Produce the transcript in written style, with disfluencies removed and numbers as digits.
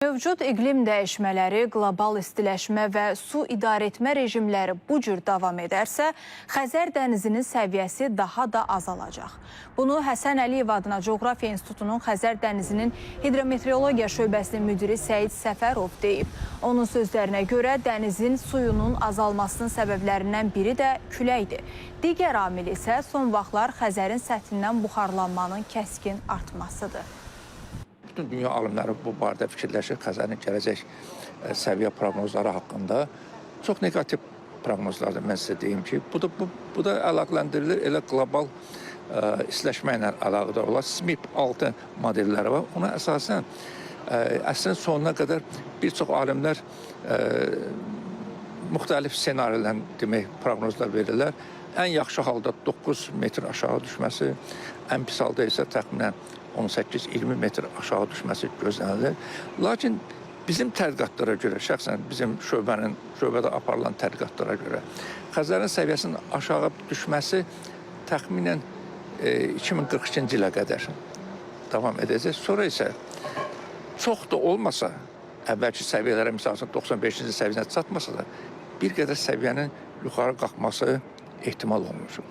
Mövcud iqlim dəyişmələri, qlobal istiləşmə və su idarəetmə rejimləri bu cür davam edərsə, Xəzər dənizinin səviyyəsi daha da azalacaq. Bunu Həsən Əliyev adına Coğrafiya İnstitutunun Xəzər dənizinin hidrometeorologiya şöbəsinin müdiri Səid Səfərov deyib. Onun sözlərinə görə dənizin suyunun azalmasının səbəblərindən biri də küləkdir. Digər amil isə son vaxtlar Xəzərin səthindən buxarlanmanın kəskin artmasıdır. Bütün dünya alimləri bu barədə fikirləşir. Xəzərin gələcək səviyyə proqnozları haqqında çox negativ proqnozlardır. Mən sizə deyim ki, bu da əlaqələndirilir elə qlobal istiləşmə ilə əlaqədar olan SMIP 6 modelləri var. Ona əsasən əsrin sonuna qədər bir çox alimlər müxtəlif ssenarilərin demək proqnozlar verirlər. Ən yaxşı halda 9 metr aşağı düşməsi, ən pis halda isə təxminən 18-20 metr aşağı düşməsi gözlənilir. Lakin bizim tədqiqatlara görə, şəxsən bizim şöbədə aparılan tədqiqatlara görə Xəzərin səviyyəsinin aşağı düşməsi təxminən 2042-ci ilə qədər davam edəcək. Sonra isə çox da olmasa, əvvəlki səviyyələrə misal üçün 95-ci səviyyəyə çatmasa da bir qədər səviyyənin yuxarı qalxması ehtimal olunur.